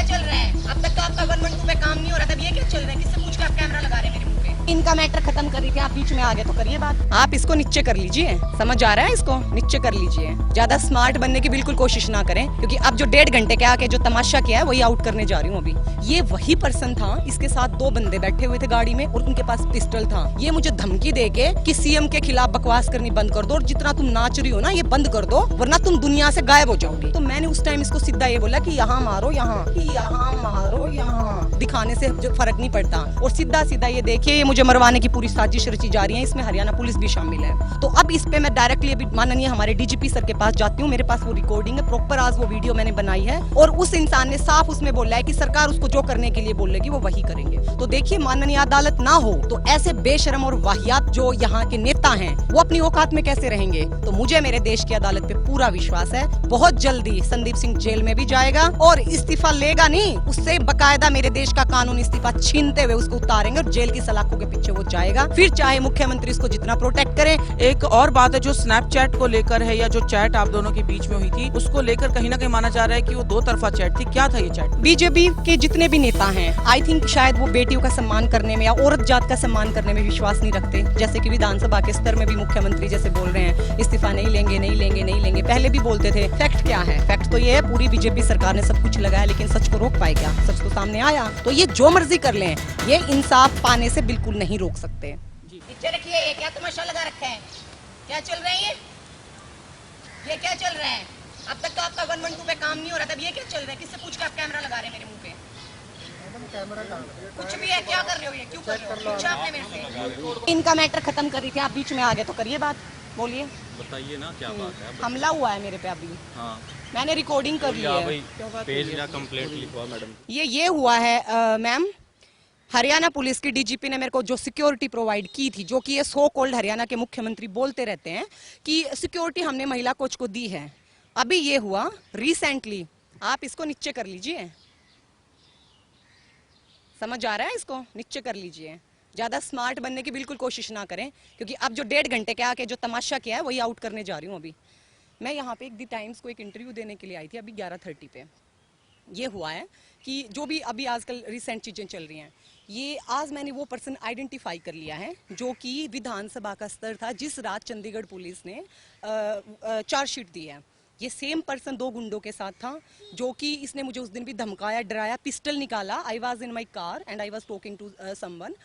क्या चल रहा है? अब तक तो आपका 112 पे काम नहीं हो रहा था, ये क्या चल रहा है? किससे पूछ के आप कैमरा लगा रहे हैं मेरे मुंह पे? इनका मैटर खत्म कर रही थी, आप बीच में आ गए तो करिए बात। आप इसको नीचे कर लीजिए, समझ आ रहा है? इसको नीचे कर लीजिए, ज्यादा स्मार्ट बनने की बिल्कुल कोशिश ना करें, क्योंकि अब जो 1.5 घंटे के आके जो तमाशा किया है वही आउट करने जा रही हूँ अभी। ये वही पर्सन था, इसके साथ 2 बंदे बैठे हुए थे गाड़ी में और उनके पास पिस्टल था। ये मुझे धमकी देके कि सीएम के खिलाफ बकवास करनी बंद कर दो और जितना तुम नाच रही हो ना ये बंद कर दो, वरना तुम दुनिया से गायब हो जाओगी। तो मैंने उस टाइम इसको सीधा ये बोला कि यहाँ मारो, यहाँ मारो, यहाँ दिखाने से जो फर्क नहीं पड़ता। और सीधा सीधा ये देखिए, ये मुझे मरवाने की पूरी साजिश रची जा रही है, इसमें हरियाणा पुलिस भी शामिल है। तो अब इस पे मैं डायरेक्टली अभी माननीय हमारे डीजीपी सर के पास जाती हूँ, मेरे पास वो रिकॉर्डिंग है प्रॉपर, आज वो वीडियो मैंने बनाई है और उस इंसान ने साफ उसमें बोला है कि सरकार उसको जो करने के लिए बोलेगी वो वही करेंगे। तो देखिए, माननीय अदालत ना हो तो ऐसे बेशरम और वाहियात जो यहाँ के नेता हैं वो अपनी औकात में कैसे रहेंगे? तो मुझे मेरे देश की अदालत पे पूरा विश्वास है, बहुत जल्दी संदीप सिंह जेल में भी जाएगा और इस्तीफा लेगा नहीं, उससे बकायदा मेरे देश का कानून इस्तीफा छीनते हुए उसको उतारेंगे और जेल की सलाखों के पीछे वो जाएगा, फिर चाहे मुख्यमंत्री इसको जितना प्रोटेक्ट करें। एक और बात है जो स्नैपचैट को लेकर है, या जो चैट आप दोनों के बीच में हुई थी उसको लेकर कहीं ना कहीं माना जा रहा है कि वो 2 तरफा चैट थी। क्या था ये चैट? बीजेपी के जितने भी नेता हैं, आई थिंक शायद वो बेटियों का सम्मान करने में या औरत जात का सम्मान करने में विश्वास नहीं रखते। जैसे कि विधानसभा के स्तर में भी मुख्यमंत्री जैसे बोल रहे हैं इस्तीफा नहीं लेंगे, नहीं लेंगे, नहीं लेंगे, पहले भी बोलते थे। फैक्ट क्या है? फैक्ट तो ये है, पूरी बीजेपी सरकार ने सब कुछ लगाया, लेकिन सच को रोक पाए क्या? सच तो सामने आया। तो ये जो मर्जी कर लें, ये इंसाफ पाने से बिल्कुल नहीं रोक सकते। नीचे रखिए, ये क्या तमाशा लगा रखा है? क्या चल रहा है ये क्या चल रहा है? अब तक तो आपका 112 पे काम नहीं हो रहा था, ये क्या चल रहा है? किससे पूछ के आप कैमरा लगा रहे हैं मेरे मुंह पे? कुछ भी है, क्या कर रहे हो ये? क्यों कर रहे हो? पूछा आपने मेरे से? इनका मैटर खत्म कर रही थी, आप बीच में आ गए तो करिए बात, बोलिए, बताइए ना क्या बात है। हमला हुआ है मेरे पे अभी। हाँ, मैंने रिकॉर्डिंग कर ली है। पेज या कंप्लेंट लिखवा मैडम। ये हुआ है मैम, हरियाणा पुलिस की डीजीपी ने मेरे को जो सिक्योरिटी प्रोवाइड की थी, जो कि ये सो कॉल्ड हरियाणा के मुख्यमंत्री बोलते रहते हैं कि सिक्योरिटी हमने महिला कोच को दी है। अभी ये हुआ रिसेंटली, आप इसको नीचे कर लीजिए, समझ आ रहा है? इसको नीचे कर लीजिए, ज्यादा स्मार्ट बनने की बिल्कुल कोशिश ना करें, क्योंकि अब जो 1.5 घंटे के आके जो तमाशा किया है वही आउट करने जा रही हूँ अभी। मैं यहाँ पे एक दी टाइम्स को एक इंटरव्यू देने के लिए आई थी अभी 11:30 पे। ये हुआ है कि जो भी अभी आजकल रिसेंट चीजें चल रही हैं, ये आज मैंने वो पर्सन आइडेंटिफाई कर लिया है जो कि विधानसभा का स्तर था, जिस रात चंडीगढ़ पुलिस ने चार्जशीट दी है। ये सेम पर्सन 2 गुंडों के साथ था, जो कि इसने मुझे उस दिन भी धमकाया, डराया, पिस्टल निकाला। I was in my car and I was talking to someone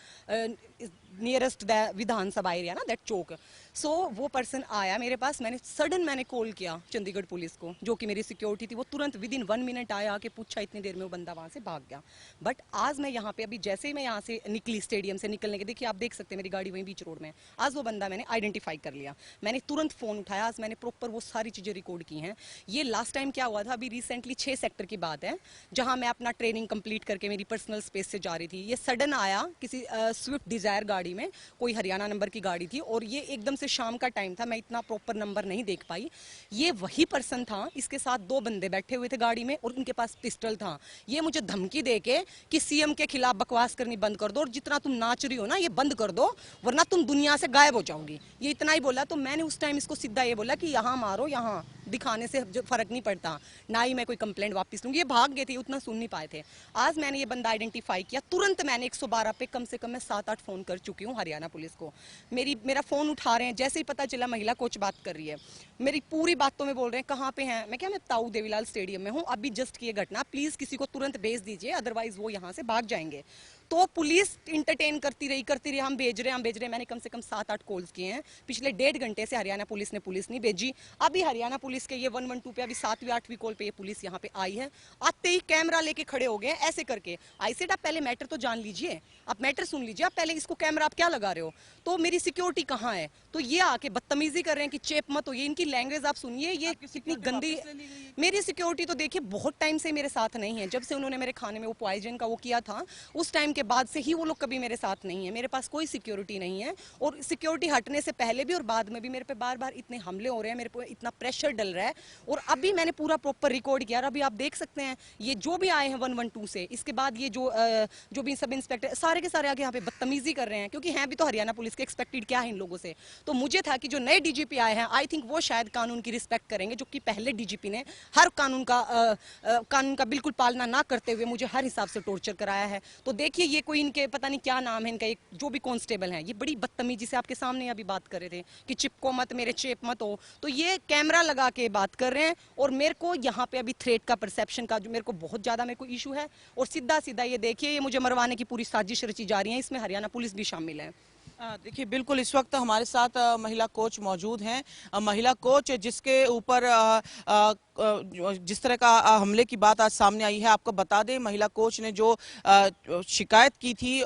nearest the Vidhansabha area ना, दैट चौक। सो वो पर्सन आया मेरे पास, मैंने कॉल किया चंडीगढ़ पुलिस को, जो कि मेरी सिक्योरिटी थी। वो तुरंत विद इन 1 मिनट आया, आके पूछा, इतनी देर में वो बंदा वहां से भाग गया। बट आज मैं यहाँ पे अभी जैसे ही मैं यहाँ से निकली, स्टेडियम से निकलने के, देखिए आप देख सकते हैं मेरी गाड़ी वहीं बीच रोड में। आज वो बंदा मैंने आइडेंटिफाई कर लिया, मैंने तुरंत फोन उठाया, आज मैंने प्रॉपर वो सारी चीजें रिकॉर्ड की हैं। ये लास्ट टाइम क्या हुआ था, अभी रिसेंटली 6 सेक्टर की बात है, जहां मैं अपना ट्रेनिंग कंप्लीट करके मेरी पर्सनल स्पेस से जा रही थी। ये सडन आया किसी स्विफ्ट डिजायर गाड़ी में, कोई हरियाणा नंबर की गाड़ी थी, और ये एकदम से शाम का टाइम था, मैं इतना प्रॉपर नंबर नहीं देख पाई। ये वही पर्सन था, इसके साथ 2 बंदे बैठे हुए थे गाड़ी में और उनके पास पिस्टल था। ये मुझे धमकी देके कि सीएम के खिलाफ बकवास करनी बंद कर दो और जितना तुम नाच रही हो ना ये बंद कर दो, वरना तुम दुनिया से गायब हो जाओगी। ये इतना ही बोला। तो मैंने उस टाइम इसको सीधा ये बोला कि यहाँ मारो, यहाँ दिखाने से जो फर्क नहीं पड़ता, ना ही मैं कोई कंप्लेंट वापस लूंगी। ये भाग गए थे, उतना सुन नहीं पाए थे। आज मैंने ये बंदा आइडेंटिफाई किया, तुरंत मैंने 112 पे कम से कम मैं 7-8 फोन कर चुकी हूँ हरियाणा पुलिस को। मेरा फोन उठा रहे हैं, जैसे ही पता चला महिला कोच बात कर रही है, मेरी पूरी बातों में बोल रहे हैं कहाँ पे हैं। मैं ताऊ देवीलाल स्टेडियम में हूँ, अभी जस्ट की घटना, प्लीज किसी को तुरंत भेज दीजिए, अदरवाइज वो यहाँ से भाग जाएंगे। तो पुलिस इंटरटेन करती रही, हम भेज रहे हैं। मैंने कम से कम 7-8 कॉल्स किए हैं पिछले 1.5 घंटे से। हरियाणा पुलिस ने पुलिस नहीं भेजी। अभी हरियाणा पुलिस के ये 112 पे अभी 7वीं-8वीं कॉल पे ये पुलिस यहाँ पे आई है। आते ही कैमरा लेके खड़े हो गए ऐसे करके। आई सेड आप पहले मैटर तो जान लीजिए, आप मैटर सुन लीजिए, आप पहले इसको कैमरा आप क्या लगा रहे हो, तो मेरी सिक्योरिटी कहाँ है? तो ये आके बदतमीजी कर रहे हैं कि चेप मत हो। ये इनकी लैंग्वेज आप सुनिए, ये कितनी गंदी। मेरी सिक्योरिटी तो देखिए बहुत टाइम से मेरे साथ नहीं है, जब से उन्होंने मेरे खाने में वो पॉइजन का वो किया था, उस टाइम के बाद से ही वो लोग कभी मेरे साथ नहीं है। मेरे पास कोई सिक्योरिटी नहीं है, और सिक्योरिटी हटने से पहले भी और बाद में भी मेरे पे बार-बार इतने हमले हो रहे हैं, मेरे पे इतना प्रेशर डल रहा है। और अभी मैंने पूरा प्रॉपर रिकॉर्ड किया, अभी आप देख सकते हैं ये जो भी आए हैं 112 से, इसके बाद ये जो भी सब इंस्पेक्टर सारे के सारे आगे यहाँ पे बदतमीजी कर रहे हैं, क्योंकि हैं भी तो हरियाणा पुलिस के, एक्सपेक्टेड क्या है इन लोगों से। तो मुझे था कि जो नए डीजीपी आए हैं, आई थिंक वो शायद कानून की रिस्पेक्ट करेंगे, जो कि पहले डीजीपी ने हर कानून का बिल्कुल पालना ना करते हुए मुझे हर हिसाब से टॉर्चर कराया है। तो देखिए ये कोई इनके पता नहीं क्या नाम है इनका, एक जो भी कांस्टेबल है, ये बड़ी बदतमीजी से आपके सामने अभी बात कर रहे थे कि चिपको मत, मेरे चेप मत हो, तो ये कैमरा लगा के बात कर रहे हैं। और मेरे को यहाँ पे अभी थ्रेट का परसेप्शन का जो मेरे को बहुत ज्यादा मेरे को इशू है। और सीधा सीधा ये देखिए, ये मुझे मरवाने की पूरी साजिश रची जा रही है, इसमें हरियाणा पुलिस भी शामिल है। देखिए बिल्कुल इस वक्त हमारे साथ महिला कोच मौजूद हैं। महिला कोच जिसके ऊपर जिस तरह का हमले की बात आज सामने आई है, आपको बता दें महिला कोच ने जो शिकायत की थी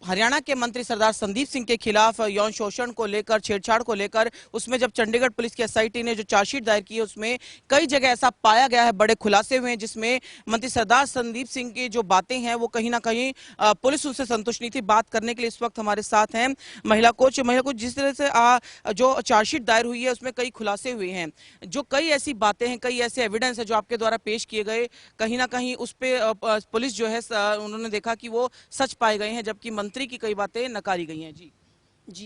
हरियाणा के मंत्री सरदार संदीप सिंह के खिलाफ यौन शोषण को लेकर, छेड़छाड़ को लेकर, उसमें जब चंडीगढ़ पुलिस की एसआईटी ने जो चार्जशीट दायर की है उसमें कई जगह ऐसा पाया गया है, बड़े खुलासे हुए हैं जिसमें मंत्री सरदार संदीप सिंह की जो बातें हैं वो कहीं ना कहीं पुलिस उनसे संतुष्ट नहीं थी। बात करने के लिए इस वक्त हमारे साथ हैं महिला कोच। जिस तरह से जो चार्जशीट दायर हुई है उसमें कई खुलासे हुए हैं, जो कई ऐसी बातें हैं, कई ऐसे एविडेंस है जो आपके द्वारा पेश किए गए, कहीं ना कहीं उस पर पुलिस जो है उन्होंने देखा कि वो सच पाए गए हैं, जबकि मंत्री की कई बातें नकारी गई हैं। जी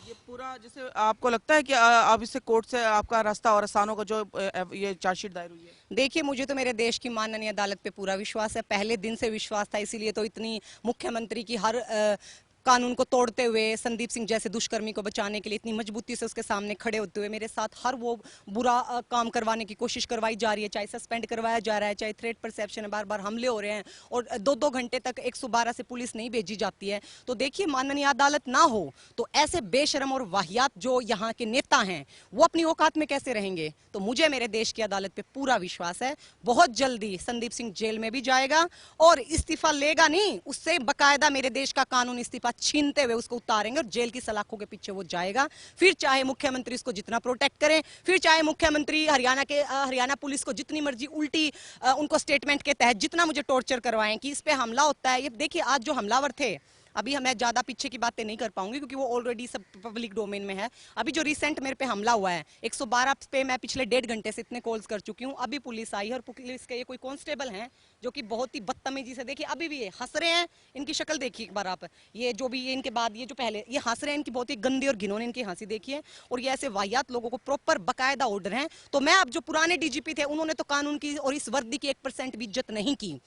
ये पूरा जैसे आपको लगता है कि अब इससे कोर्ट से आपका रास्ता और आसान होगा जो ये चार्जशीट दायर हुई है? देखिए मुझे तो मेरे देश की माननीय अदालत पे पूरा विश्वास है, पहले दिन से विश्वास था, इसीलिए तो इतनी मुख्यमंत्री की हर कानून को तोड़ते हुए संदीप सिंह जैसे दुष्कर्मी को बचाने के लिए इतनी मजबूती से उसके सामने खड़े होते हुए मेरे साथ हर वो बुरा काम करवाने की कोशिश करवाई जा रही है, चाहे सस्पेंड करवाया जा रहा है, चाहे थ्रेट परसेप्शन है, बार बार हमले हो रहे हैं और 2-2 घंटे तक 112 से पुलिस नहीं भेजी जाती है। तो देखिए माननीय अदालत ना हो तो ऐसे बेशरम और वाहियात जो यहाँ के नेता हैं वो अपनी औकात में कैसे रहेंगे। तो मुझे मेरे देश की अदालत पे पूरा विश्वास है, बहुत जल्दी संदीप सिंह जेल में भी जाएगा और इस्तीफा लेगा नहीं, उससे बकायदा मेरे देश का कानून इस्तीफा छीनते हुए उसको उतारेंगे और जेल की सलाखों के पीछे वो जाएगा। फिर चाहे मुख्यमंत्री इसको जितना प्रोटेक्ट करें, फिर चाहे मुख्यमंत्री हरियाणा पुलिस को जितनी मर्जी उल्टी उनको स्टेटमेंट के तहत जितना मुझे टॉर्चर करवाएं कि इस पे हमला होता है। ये देखिए आज जो हमलावर थे, अभी मैं ज्यादा पीछे की बातें नहीं कर पाऊंगी क्योंकि वो ऑलरेडी सब पब्लिक डोमेन में है। अभी जो रिसेंट मेरे पे हमला हुआ है 112 पे मैं पिछले 1.5 घंटे से इतने कॉल्स कर चुकी हूँ, अभी पुलिस आई है और पुलिस के ये कोई कांस्टेबल हैं जो कि बहुत ही बदतमीजी से, देखिए अभी भी ये हंस रहे हैं, इनकी शक्ल देखिए एक बार आप, ये जो भी ये इनके बाद ये जो पहले ये हंस रहे हैं, इनकी बहुत ही गंदी और घिनौनी इनकी हंसी देखिए। और ये ऐसे वाहियात लोगों को प्रॉपर बकायदा ऑर्डर हैं। तो मैं अब जो पुराने डीजीपी थे उन्होंने तो कानून की और इस वर्दी की 1% भी इज्जत नहीं की,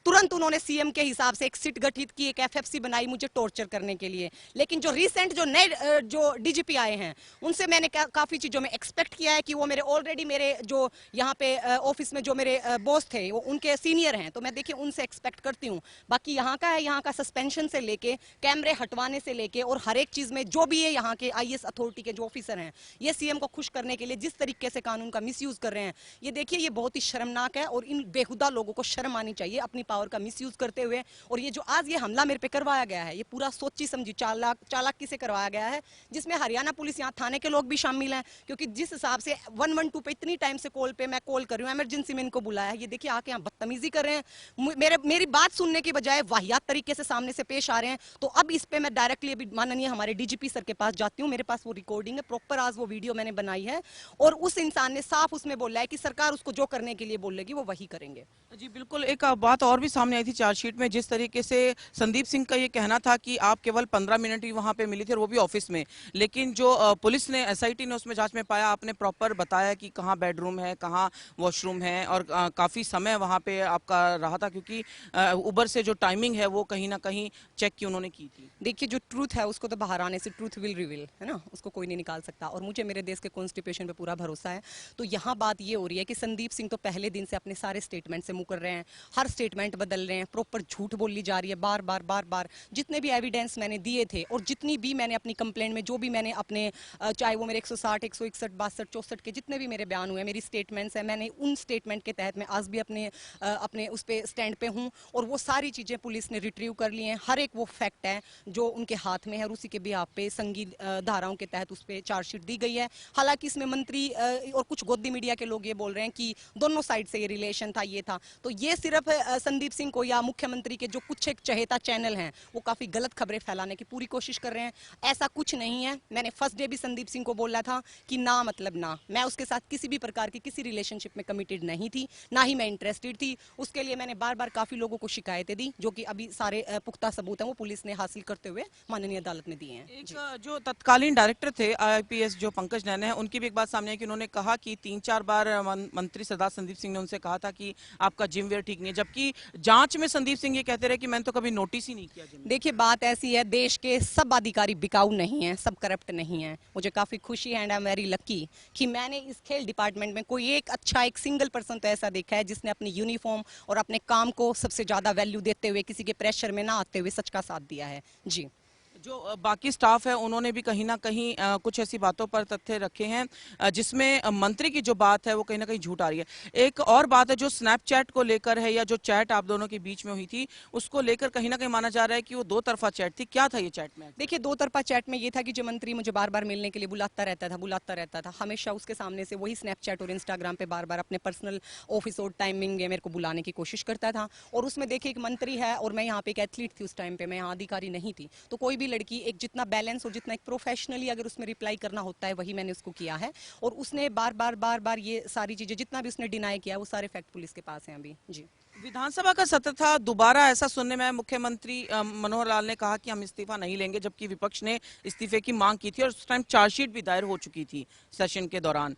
तुरंत उन्होंने सीएम के हिसाब से एक सिट गठित की, एक एफएफसी बनाई मुझे टॉर्चर करने के लिए। लेकिन जो रिसेंट जो नए जो डीजीपी आए हैं उनसे मैंने काफी चीजों में एक्सपेक्ट किया है कि वो मेरे ऑलरेडी मेरे जो यहाँ पे ऑफिस में जो मेरे बॉस थे वो उनके सीनियर हैं, तो मैं देखिए उनसे एक्सपेक्ट करती हूँ। बाकी यहाँ का है, यहाँ का सस्पेंशन से लेके कैमरे हटवाने से लेके और हर एक चीज में जो भी है यहाँ के आईएएस अथॉरिटी के जो ऑफिसर हैं ये सीएम को खुश करने के लिए जिस तरीके से कानून का मिसयूज कर रहे हैं, ये देखिए ये बहुत ही शर्मनाक है। और इन बेहुदा लोगों को शर्म आनी चाहिए अपनी पावर का मिसयूज करते हुए। और ये जो आज ये हमला मेरे पे करवाया गया है ये पूरा सोची समझी चालाकी से करवाया गया है, जिसमें हरियाणा पुलिस यहाँ थाने के लोग भी शामिल हैं। क्योंकि जिस हिसाब से 112 पे इतनी टाइम से कॉल पे मैं कॉल कर रही हूँ, इमरजेंसी में इनको बुलाया है, ये देखिए आके यहाँ बदतमीजी कर रहे हैं, मेरी बात सुनने की बजाय वाहियात तरीके से सामने से पेश आ रहे हैं। तो अब इस पे मैं डायरेक्टली अभी माननीय हमारे डीजीपी सर के पास जाती हूँ, मेरे पास वो रिकॉर्डिंग है प्रॉपर, आज वो वीडियो मैंने बनाई है और उस इंसान ने साफ उसमें बोला है कि सरकार उसको जो करने के लिए बोलेगी वो वही करेंगे। जी बिल्कुल, एक बात और भी सामने आई थी चार्जशीट में, जिस तरीके से संदीप सिंह का ये कहना था कि आप केवल 15 मिनट ही वहां पे मिली थी और वो भी ऑफिस में, लेकिन जो पुलिस ने एसआईटी ने उसमें जांच में पाया, आपने प्रॉपर बताया कि कहाँ बेडरूम है, कहाँ वॉशरूम है और काफी समय वहां पे आपका रहा था, क्योंकि उबर से जो टाइमिंग है वो कहीं ना कहीं चेक की उन्होंने की थी। देखिए जो ट्रूथ है उसको तो बाहर आने से ट्रूथ विल रिवील, है ना, उसको कोई नहीं निकाल सकता और मुझे मेरे देश के कॉन्स्टिट्यूशन पे पूरा भरोसा है। तो यहाँ बात ये हो रही है कि संदीप सिंह तो पहले दिन से अपने सारे स्टेटमेंट से मुकर रहे हैं, हर स्टेटमेंट बदल रहे हैं, प्रॉपर झूठ बोली जा रही है बार बार। जितने भी एविडेंस मैंने दिए थे और जितनी भी मैंने अपनी कंप्लेंट में जो भी मैंने अपने चाहे वो मेरे 160, 161, 62, 64 के जितने भी मेरे बयान हुए, मेरी स्टेटमेंट्स हैं, मैंने उन स्टेटमेंट के तहत मैं आज भी अपने उस पे स्टैंड पे हूँ और वो सारी चीजें पुलिस ने रिट्रीव कर ली हैं। हर एक वो फैक्ट है जो उनके हाथ में है और उसी के बिहाफ पे संगीन धाराओं के तहत उस पर चार्जशीट दी गई है। हालांकि इसमें मंत्री और कुछ गोदी मीडिया के लोग ये बोल रहे हैं कि दोनों साइड से ये रिलेशन था, ये था, तो ये सिर्फ संदीप सिंह को या मुख्यमंत्री के जो कुछ एक चहेता चैनल हैं वो काफी गलत खबरें फैलाने की पूरी कोशिश कर रहे हैं। ऐसा कुछ नहीं है। मैंने फर्स्ट डे भी संदीप सिंह को बोला था कि ना मतलब ना, मैं उसके साथ किसी भी प्रकार की किसी रिलेशनशिप में कमिटेड नहीं थी, ना ही मैं इंटरेस्टेड थी। उसके लिए मैंने बार बार काफी लोगों को शिकायतें दी, जो कि अभी सारे पुख्ता सबूत हैं वो पुलिस ने हासिल करते हुए माननीय अदालत में दिए हैं। एक जो तत्कालीन डायरेक्टर थे आईपीएस जो पंकज नैन है, उनकी भी एक बात सामने आई कि उन्होंने कहा कि 3-4 बार मंत्री सरदार संदीप सिंह ने उनसे कहा था कि आपका जिम वेयर ठीक नहीं है, जबकि जांच में संदीप सिंह ये कहते रहे कि मैंने तो कभी नोटिस ही नहीं किया जिम। देखिए बात ऐसी है, देश के सब अधिकारी बिकाऊ नहीं हैं, सब करप्ट नहीं हैं। मुझे काफी खुशी है and I am very lucky कि मैंने इस खेल डिपार्टमेंट में कोई एक अच्छा एक सिंगल पर्सन तो ऐसा देखा है जिसने अपनी यूनिफॉर्म और अपने काम को सबसे ज्यादा वैल्यू देते हुए, किसी के प्रेशर में ना आते हुए सच का साथ दिया है। जी। जो बाकी स्टाफ है उन्होंने भी कहीं ना कहीं कुछ ऐसी बातों पर तथ्य रखे हैं जिसमें मंत्री की जो बात है वो कहीं ना कहीं झूठ आ रही है। एक और बात है जो स्नैपचैट को लेकर है, या जो चैट आप दोनों के बीच में हुई थी उसको लेकर कहीं ना कहीं माना जा रहा है कि वो दो तरफा चैट थी। क्या था ये चैट में? देखिए दो तरफा चैट में ये था कि जो मंत्री मुझे बार बार मिलने के लिए बुलाता रहता था, हमेशा उसके सामने से वही स्नैपचैट और इंस्टाग्राम पे बार बार अपने पर्सनल ऑफिस और टाइमिंग मेरे को बुलाने की कोशिश करता था। और उसमें देखिए एक मंत्री है और मैं यहाँ पे एक एथलीट थी उस टाइम पे, मैं यहाँ अधिकारी नहीं थी। तो कोई भी लड़की एक जितना बैलेंस और जितना एक प्रोफेशनली अगर उसमें रिप्लाई करना होता है वही मैंने उसको किया है। और उसने बार बार ये सारी चीजें जितना भी उसने डिनाई किया वो सारे फैक्ट पुलिस के पास हैं अभी। जी। विधानसभा का सत्र था, दोबारा ऐसा सुनने में मुख्यमंत्री मनोहर लाल ने कहा कि हम इस्तीफा नहीं लेंगे, जबकि विपक्ष ने इस्तीफे की मांग की थी और उस टाइम चार्जशीट भी दायर हो चुकी थी सेशन के दौरान।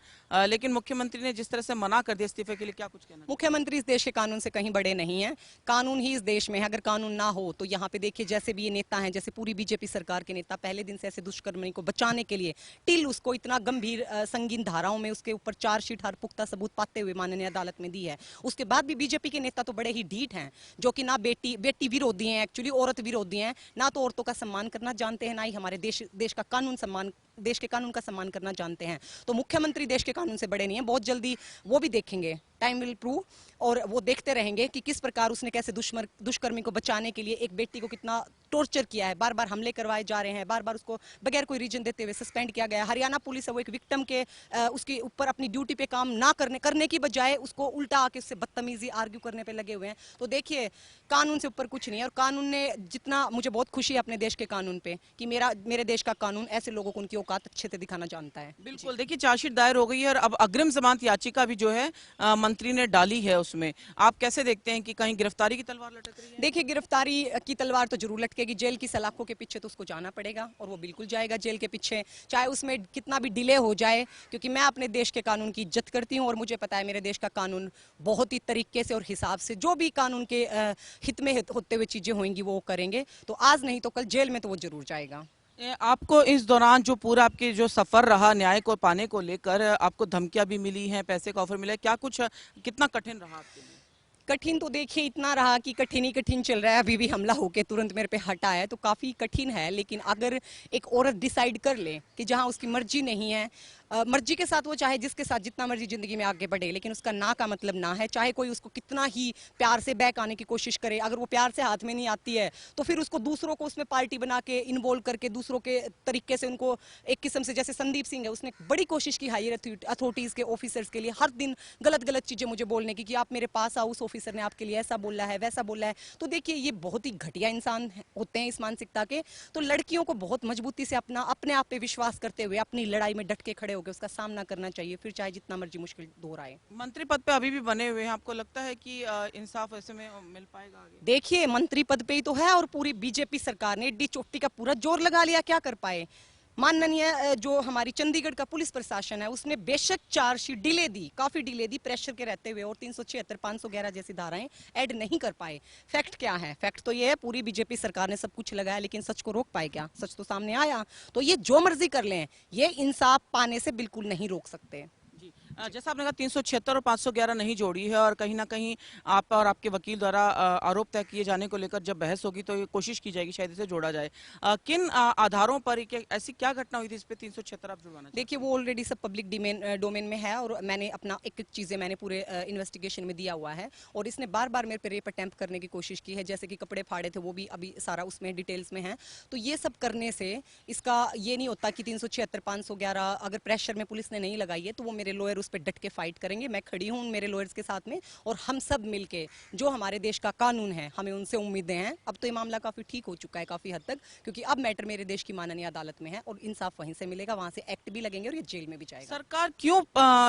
लेकिन मुख्यमंत्री ने जिस तरह से मना कर दिया इस्तीफे के लिए, क्या कुछ कहना? मुख्यमंत्री इस देश के कानून से कहीं बड़े नहीं हैं। कानून ही इस देश में है। अगर कानून ना हो तो यहाँ पे देखिए जैसे भी ये नेता हैं, जैसे पूरी बीजेपी सरकार के नेता पहले दिन से ऐसे दुष्कर्मी को बचाने के लिए टिल उसको इतना गंभीर संगीन धाराओं में उसके ऊपर चार्जशीट हर पुख्ता सबूत पाते हुए माननीय अदालत में दी है। उसके बाद भी बीजेपी के नेता तो बड़े ही ढीठ हैं, जो कि ना बेटी विरोधी हैं, एक्चुअली औरत विरोधी हैं, ना तो औरतों का सम्मान करना जानते हैं, ना ही हमारे देश का कानून सम्मान, देश के कानून का सम्मान करना जानते हैं। तो मुख्यमंत्री देश के कानून से बड़े नहीं है। बहुत जल्दी वो भी देखेंगे, टाइम विल प्रूव, और वो देखते रहेंगे कि किस प्रकार उसने कैसे दुष्कर्मी को बचाने के लिए एक बेटी को कितना टॉर्चर किया है। बार बार हमले करवाए जा रहे हैं, बार बार उसको बगैर कोई रीजन देते हुए सस्पेंड किया गया। हरियाणा पुलिस है वो एक विक्टिम के उसके ऊपर अपनी ड्यूटी पे काम ना करने की बजाय उसको उल्टा आके उससे बदतमीजी आर्ग्यू करने पे लगे हुए हैं। तो देखिए कानून से ऊपर कुछ नहीं है। और कानून ने जितना, मुझे बहुत खुशी है अपने देश के कानून पे कि मेरे देश का कानून ऐसे लोगों को उनकी औकात अच्छे से दिखाना जानता है। बिल्कुल, देखिए चार्जशीट दायर हो गई है और अब अग्रिम जमानत याचिका भी जो है मंत्री ने डाली है। उसमें आप कैसे देखते हैं कि कहीं गिरफ्तारी की तलवार लटक रही है? देखिए गिरफ्तारी की तलवार तो जरूर लटकेगी। जेल की सलाखों के पीछे तो उसको जाना पड़ेगा और वो बिल्कुल जाएगा जेल के पीछे, चाहे उसमें कितना भी डिले हो जाए, क्योंकि मैं अपने देश के कानून की इज्जत करती हूँ और मुझे पता है मेरे देश का कानून बहुत ही तरीके से और हिसाब से जो भी कानून के हित में होते हुए चीजें होंगी वो करेंगे। तो आज नहीं तो कल जेल में तो वो जरूर जाएगा। आपको इस दौरान जो पूरा आपके जो सफर रहा न्याय को पाने को लेकर, आपको धमकियां भी मिली हैं, पैसे का ऑफर मिला है, क्या कुछ कितना कठिन रहा आपके लिए? कठिन तो देखिए इतना रहा कि कठिन ही कठिन चल रहा है। अभी भी हमला होके तुरंत मेरे पे हटा है तो काफी कठिन है। लेकिन अगर एक औरत डिसाइड कर ले कि जहां उसकी मर्जी नहीं है, मर्जी के साथ वो चाहे जिसके साथ जितना मर्जी जिंदगी में आगे बढ़े, लेकिन उसका ना का मतलब ना है। चाहे कोई उसको कितना ही प्यार से बैक आने की कोशिश करे, अगर वो प्यार से हाथ में नहीं आती है तो फिर उसको दूसरों को उसमें पार्टी बना के इन्वॉल्व करके दूसरों के तरीके से उनको एक किस्म से, जैसे संदीप सिंह है उसने बड़ी कोशिश की हायर अथॉरिटीज के ऑफिसर्स के लिए हर दिन गलत चीजें मुझे बोलने की कि आप मेरे पास आओ, उस ऑफिसर ने आपके लिए ऐसा बोला है वैसा बोला है। तो देखिए ये बहुत ही घटिया इंसान होते हैं इस मानसिकता के। तो लड़कियों को बहुत मजबूती से अपने आप पे विश्वास करते हुए अपनी लड़ाई में डट के खड़े होकर उसका सामना करना चाहिए, फिर चाहे जितना मर्जी मुश्किल दौर आए। मंत्री पद पे अभी भी बने हुए हैं, आपको लगता है कि इंसाफ ऐसे में मिल पाएगा आगे? देखिए मंत्री पद पे ही तो है और पूरी बीजेपी सरकार ने एडी चोटी का पूरा जोर लगा लिया, क्या कर पाए। माननीय जो हमारी चंडीगढ़ का पुलिस प्रशासन है उसने बेशक चार्जशीट डिले दी, काफी डिले दी प्रेशर के रहते हुए, और 376 511 जैसी धाराएं ऐड नहीं कर पाए। फैक्ट क्या है? फैक्ट तो ये है पूरी बीजेपी सरकार ने सब कुछ लगाया, लेकिन सच को रोक पाए क्या? सच तो सामने आया। तो ये जो मर्जी कर लें, ये इंसाफ पाने से बिल्कुल नहीं रोक सकते। जैसा आपने कहा 376 और 511 नहीं जोड़ी है, और कहीं ना कहीं आप और आपके वकील द्वारा आरोप तय किए जाने को लेकर जब बहस होगी तो ये कोशिश की जाएगी शायद इसे जोड़ा जाए। किन आधारों पर, ऐसी क्या घटना हुई थी इस पे 376 आप जुड़वाना? देखिए वो ऑलरेडी सब पब्लिक डोमेन में है और मैंने अपना एक चीजें मैंने पूरे इन्वेस्टिगेशन में दिया हुआ है। और इसने बार बार मेरे पे रेप अटेम्प्ट करने की कोशिश की है, जैसे कि कपड़े फाड़े थे वो भी अभी सारा उसमें डिटेल्स में है। तो ये सब करने से इसका ये नहीं होता कि 376 511 अगर प्रेशर में पुलिस ने नहीं लगाई है तो वो मेरे लॉयर उस पर डट के फाइट करेंगे। मैं खड़ी हूँ मेरे लॉयर्स के साथ में, और हम सब मिलके जो हमारे देश का कानून है हमें उनसे उम्मीदें हैं। अब तो ये मामला काफी ठीक हो चुका है काफी हद तक, क्योंकि अब मैटर मेरे देश की माननीय अदालत में है और इंसाफ वहीं से मिलेगा, वहां से एक्ट भी लगेंगे और ये जेल में भी जाएगा। सरकार क्यों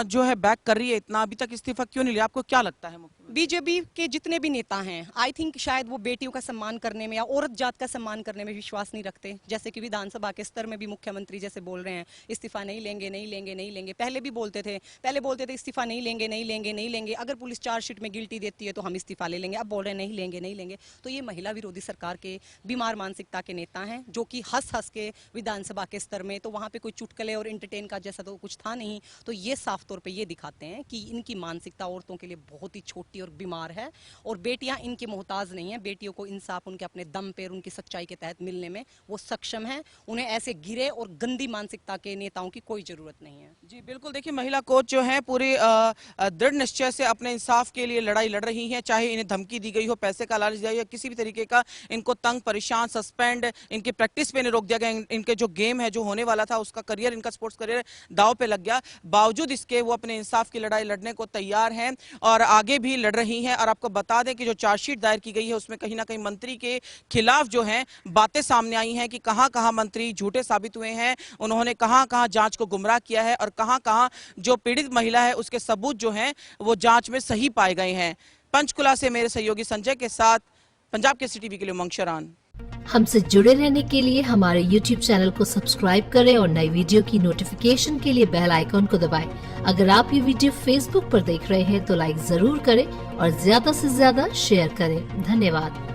जो है बैक कर रही है इतना, अभी तक इस्तीफा क्यों नहीं लिया, आपको क्या लगता है? बीजेपी के जितने भी नेता हैं, आई थिंक शायद वो बेटियों का सम्मान करने में या औरत जात का सम्मान करने में विश्वास नहीं रखते। जैसे कि विधानसभा के स्तर में भी मुख्यमंत्री जैसे बोल रहे हैं इस्तीफा नहीं लेंगे नहीं लेंगे नहीं लेंगे। पहले भी बोलते थे इस्तीफा नहीं लेंगे नहीं लेंगे नहीं लेंगे, अगर पुलिस चार्जशीट में गिल्टी देती है तो हम इस्तीफा ले लेंगे। अब बोल रहे हैं नहीं लेंगे नहीं लेंगे। तो ये महिला विरोधी सरकार के बीमार मानसिकता के नेता हैं, जो कि हंस हंस के विधानसभा के स्तर में, तो वहां पे कोई चुटकले और एंटरटेन का जैसा तो कुछ था नहीं। तो ये साफ तौर पर ये दिखाते हैं कि इनकी मानसिकता औरतों के लिए बहुत ही छोटी और बीमार है, और बेटियां इनकी मोहताज नहीं है। बेटियों को इंसाफ उनके अपने दम पे और उनकी सच्चाई के तहत मिलने में वो सक्षम है। उन्हें ऐसे गिरे और गंदी मानसिकता के नेताओं की कोई जरूरत नहीं है। जी बिल्कुल, देखिए महिला कोच जो है पूरे दृढ़ निश्चय से अपने इंसाफ के लिए लड़ाई लड़ रही हैं, चाहे इन्हें धमकी दी गई हो, पैसे का लालच दिया या किसी भी तरीके का इनको तंग परेशान सस्पेंड, इनकी प्रैक्टिस पे नहीं रोक दिया गया, इनके जो गेम है जो होने वाला था उसका करियर, इनका स्पोर्ट्स करियर दाव पे लग गया, बावजूद इसके वो अपने इंसाफ की लड़ाई लड़ने को तैयार हैं और आगे भी लड़ रही हैं। और आपको बता दें कि जो चार्जशीट दायर की गई है उसमें कहीं ना कहीं मंत्री के खिलाफ जो है बातें सामने आई हैं कि कहां कहां मंत्री झूठे साबित हुए हैं, उन्होंने कहां कहां जांच को गुमराह किया है और कहां कहां जो पीड़ित महिला है उसके सबूत जो हैं वो जांच में सही पाए गए हैं। पंचकुला से मेरे सहयोगी संजय के साथ पंजाब केसरी टीवी के लिए उमंग शरान। हमसे जुड़े रहने के लिए हमारे YouTube चैनल को सब्सक्राइब करें और नई वीडियो की नोटिफिकेशन के लिए बेल आइकॉन को दबाएं। अगर आप ये वीडियो Facebook पर देख रहे हैं तो लाइक जरूर करें और ज्यादा से ज्यादा शेयर करें। धन्यवाद।